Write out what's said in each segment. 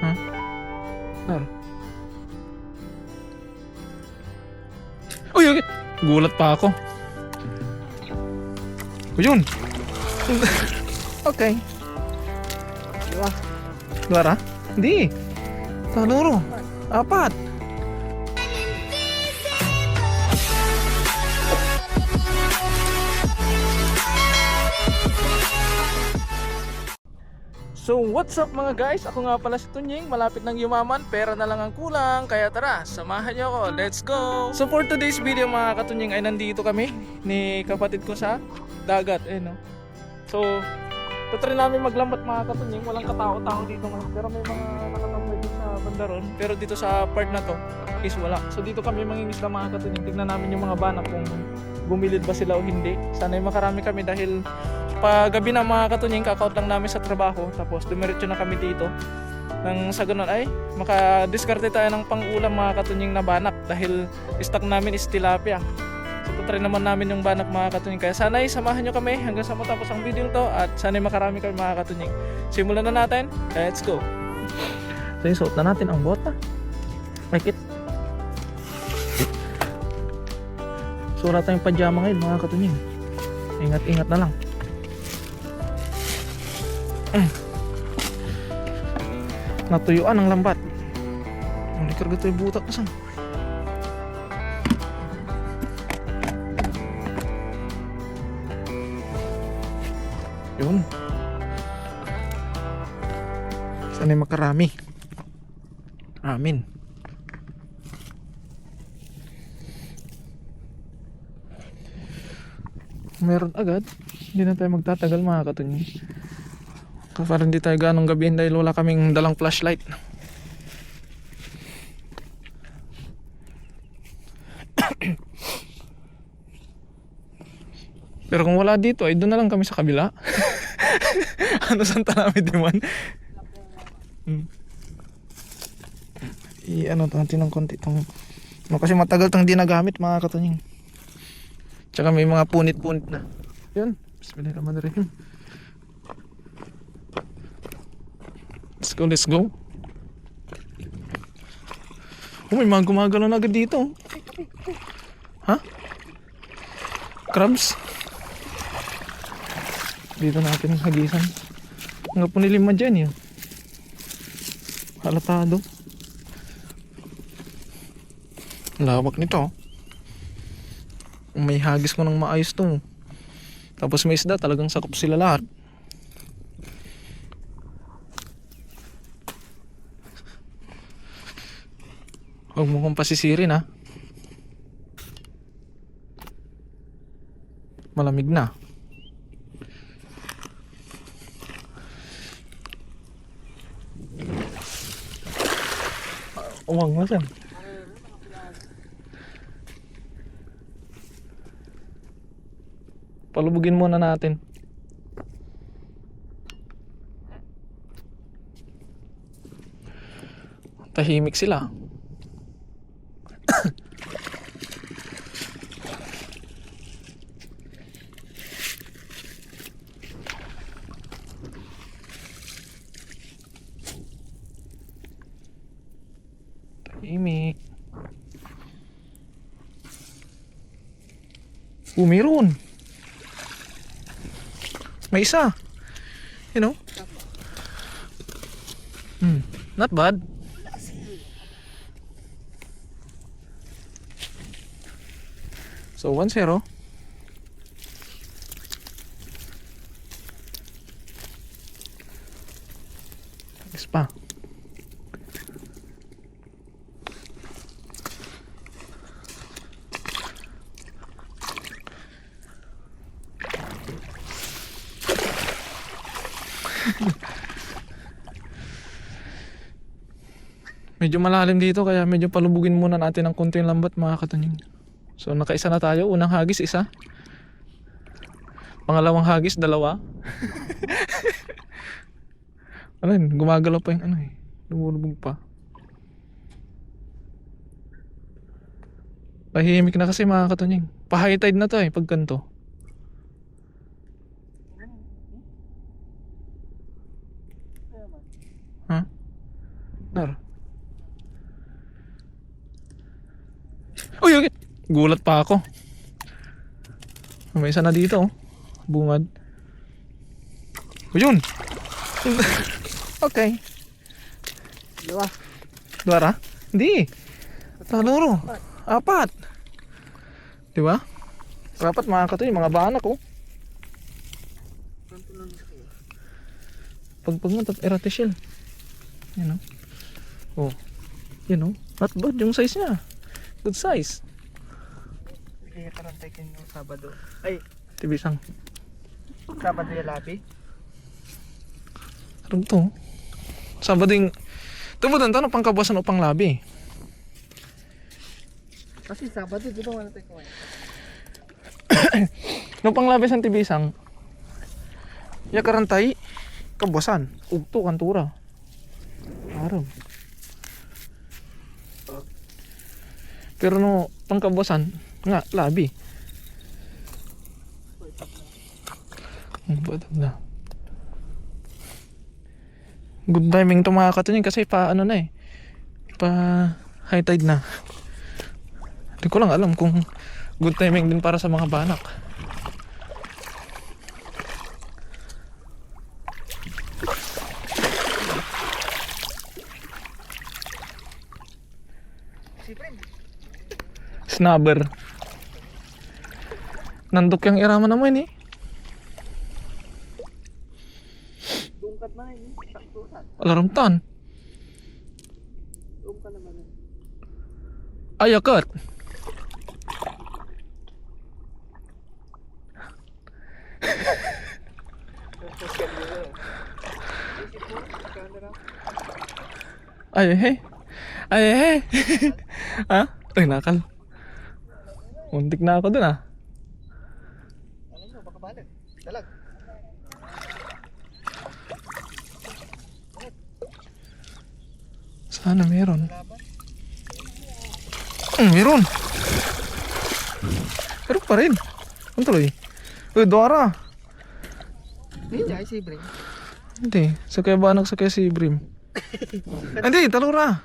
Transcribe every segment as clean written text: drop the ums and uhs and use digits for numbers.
Ha? Saan? Uy, okay. Gulat pa ako. O yun. Okay. Diba? Dua? Hindi. Taluro. Apat. So what's up mga guys? Ako nga pala si Tunying. Malapit nang yumaman, pera na lang ang kulang. Kaya tara, samahan niyo ako. Let's go! So for today's video mga katunying ay nandito kami ni kapatid ko sa dagat. No? So tatry namin maglambat mga katunying. Walang katao-tao dito ngayon. Pero may mga nakatambay dito sa banda ron. Pero dito sa part na to is wala. So dito kami mangingisda mga katunying. Tignan namin yung mga banak kung bumilid ba sila o hindi. Sana'y makarami kami dahil pag gabi na mga katunying, kakaut lang namin sa trabaho. Tapos dumiretso na kami dito. Nang sa ganun ay makadiskarte tayo ng pang-ulam mga katunying na banak. Dahil stock namin is tilapia. So tutry naman namin yung banak mga katunying. Kaya sana'y samahan nyo kami hanggang sa matapos ang video to. At sana'y makarami kami mga katunying. Simulan na natin. Let's go. So yung suot na natin ang bota. Like it. So wala tayong pajama ngayon mga katunying. Ingat-ingat na lang. Natuyuan ang lambat. Hindi karga tayo butak na saan. Yun. Sana'y makarami. Amin. Meron agad. Hindi na tayo magtatagal mga katunying. Para hindi tayo ganong gabihin dahil wala kaming dalang flashlight. Pero kung wala dito ay doon na lang kami sa kabila. Ano Santa namin diman? I-ano natin ng konti itong kasi matagal tang di nagamit mga katunying. Tsaka may mga punit-punit na. Yun. Bismillahirrahmanirrahim. Let's go, let's go. Oh, may mga gumagalaw na agad dito. Ha? Crabs? Dito natin hagisan. Nga po nilima dyan yun. Halatado. Lawak nito. May hagis ko ng maayos to. Tapos may isda, talagang sakop sila lahat. Huwag mo kong pasisirin ha. Malamig na. Uwang mo saan? Palubugin muna natin. Tahimik sila. Tahimik. Meron. May isa. You know? Not bad. So 1-0. Next pa. Medyo malalim dito kaya medyo palubugin muna natin ng konting lambat mga katunying. So nakaisa na tayo. Unang hagis isa. Pangalawang hagis dalawa. Ano yun? Gumagalaw pa yung ano eh. Lumulubog pa. Tahimik na kasi mga katunying. Pa high tide na to eh pag ganito. Nar. Uy, okay. Gulat pa ako. May isa na dito, oh. Bungad. O yun. Okay. Dalawa. Dua ra? Hindi. Taluro. Apat. Di ba? Apat mga katoy, mga banak, oh. Pagpag mo, eratishell. Yan, oh. Oh. Yan, oh. Not bad yung size niya. Good size. Kaya karantay kayo ng Sabado. Ay, Tibisang. Sabado yung labi. Ano to? Sabading. Tumudan to, pang kabasan o pang labi. Kasi Sabado, di ba wala tayo kumain? No pang labi sa tibisang. Ya karantay. Kabasan. Ugto, kantura. Aram. Pero no, pang kabasan. Nga, labi. Ba't na? Good timing to mga katunying kasi pa ano na eh. Pa high tide na. Hindi ko lang alam kung good timing din para sa mga banak. Snubber. Nandok yung irama naman eh. Dungkat na yun, saktusan. Alaramtan. Dungkat naman yun. Ayakat. Ay he. Ay he. Ha? Ay nakal. Muntik na ako dun ah. Ano mo, baka balik. Dalag. Sana meron. Meron. Meron pa rin. Ano tuloy? Dora. Hindi, ay si Bring. Hindi. Sa kaya banak sa kaya si Brim. Hindi, talura.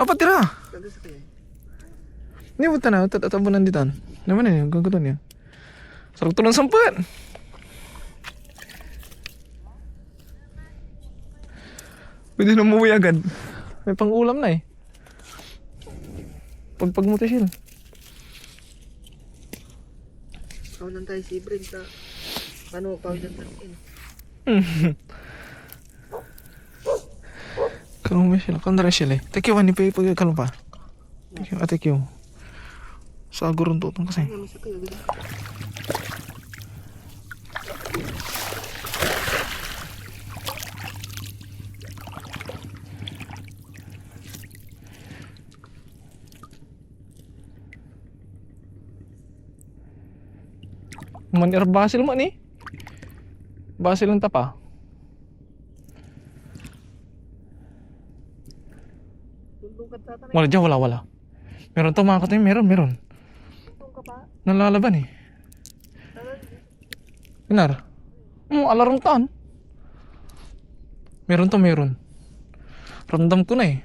Apat tira. Kanda sa kaya. Hindi mo tanaw, tatabunan ditan. Naman yun, gagawin yun. Sarap to ng sampan. Pwede na umuwi agad. May pang ulam na eh. Pagpag mo tayo. Kawalan tayo si Bring sa... Paano pawid ang tarin? Kalong ba sila? Kanda rin sila eh. Thank you, Wani Pay. Pagkakalong pa. Thank you, thank you. Sa agurong tutong kasi. Ano sa kaya? Manir basil mo ni. Basil ang tapa. Dungkat sa tanay. Wala dyan, wala. Meron to mga katoy, meron. Dungkat pa. Nalalaban eh. Pinar. Alarong taan. Meron. Ramdam ko na eh.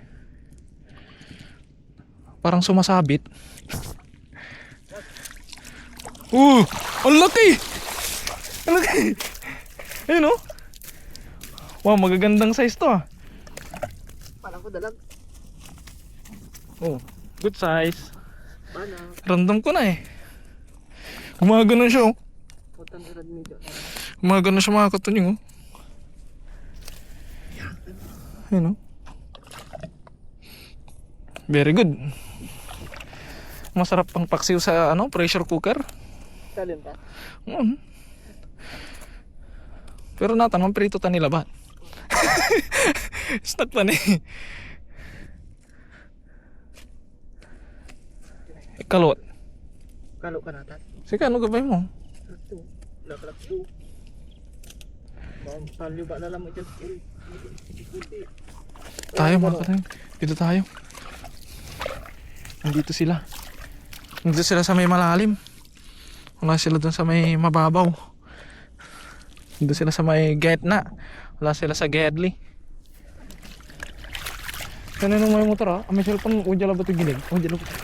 Parang sumasabit. Ang laki! Ang laki! Ayun oh. Wow, magagandang size to ah. Palang ko dalag. Oh, good size. Paano? Random ko na eh. Gumagano siya oh. Putang irad medyo. Gumagano siya mga katunyong oh. Ayun oh. Very good. Masarap pang paksiw sa pressure cooker. Talin pa. Pero natanong prito ta nila ba? Stuck pa ni. Kalot. Kalo ka natat. Sige, ano gabay mo? Ito. Nakalak ito. Palyo ba na lang mo dyan? Tayo mga katayin. Dito tayo. Nandito sila. Nandito sila sa may malalim. Wala sila dun sa may mababaw. Nandito sila sa may Getna. Wala sila sa Gedli. Sana nung may motor ah. May cellphone, udyala ba ito gilig? Udyala ba ito?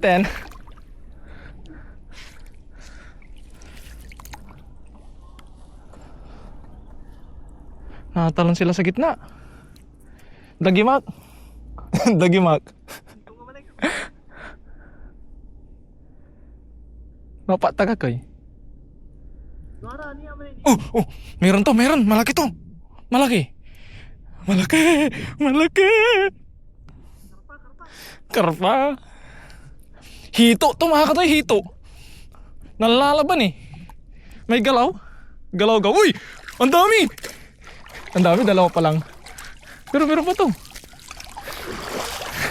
Ten. Nakatalon sila sa gitna. Dagimak. Dagimak. Mapak tagak koy. Oh, meron to, meron. Malaki to. Malaki. Karpa. Hito to mga katoy, hito. Nalalaban eh. May galaw. Galaw. Uy! Ang dami! Ang dami, dalawa pa lang. Pero meron pa to.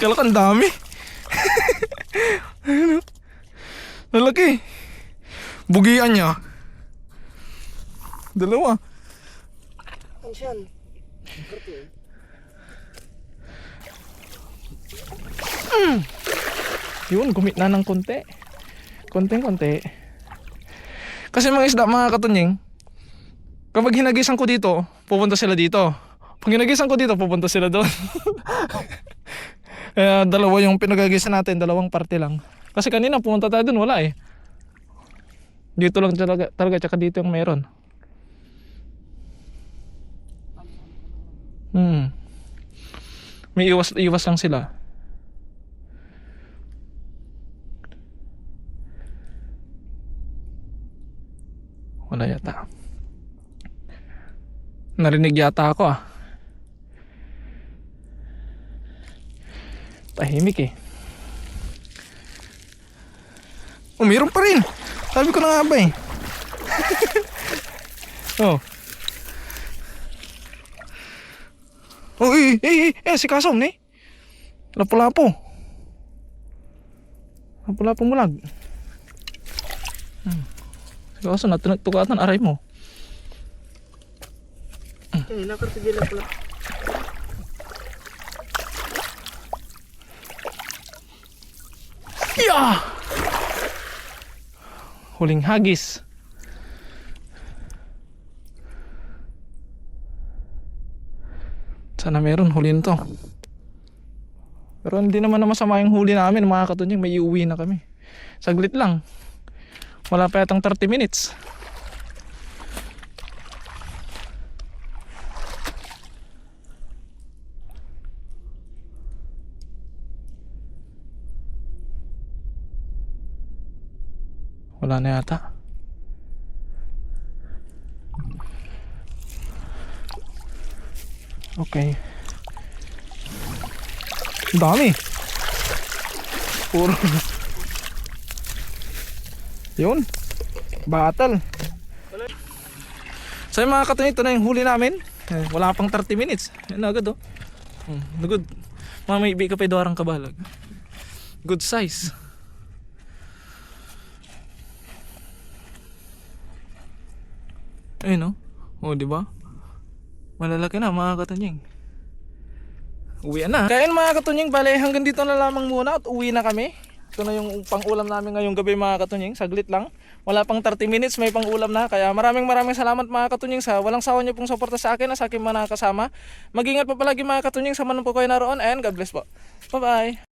Kala ka ang dami. Ano? Lalaki. Bugian niya. Dalawa. Ang siyan. Yun, gumit na ng konti. Konti. Kasi mga isda, mga katunying, kapag hinagisan ko dito, pupunta sila dito. Pag hinagisan ko dito, pupunta sila doon. Kaya dalawa yung pinagagisan natin, dalawang parte lang. Kasi kanina pumunta tayo doon, wala eh. Dito lang talaga, tsaka dito yung meron. May iwas lang sila. Wala yata. Narinig yata ako ah. Tahimik eh. Oh, meron pa rin. Sabi ko na nga ba eh. Oh. Oh, si Kasom ni. Lapo-lapo. Lapo-lapo mulag. Si Kasom, tukatan aray mo. Okay, nakartigila pala. Yeah! Huling hagis. Sana meron huliin to. Pero hindi naman masama yung huli namin mga katunying. May iuwi na kami. Saglit lang. Wala pa yatang 30 minutes. Wala na yata. Okay. Dami. Puro. Yun. Battle. So yung mga katunying, ito na yung huli namin. Wala pang 30 minutes. Yan agad oh. Good. May ibi ka pa doarang kabalag. Good size. Ayun oh, di ba? Malalaki na mga katunying. Uwi na. Kaya yun mga katunying, bale hanggang dito na lamang muna at uwi na kami. Ito na yung pang-ulam namin ngayong gabi mga katunying. Saglit lang. Wala pang 30 minutes, may pang-ulam na. Kaya maraming salamat mga katunying sa walang sawa niyo pong suporta sa akin at sa aking mga kasama. Mag-ingat pa palagi mga katunying, sa man po kayo naroon and God bless po. Bye bye.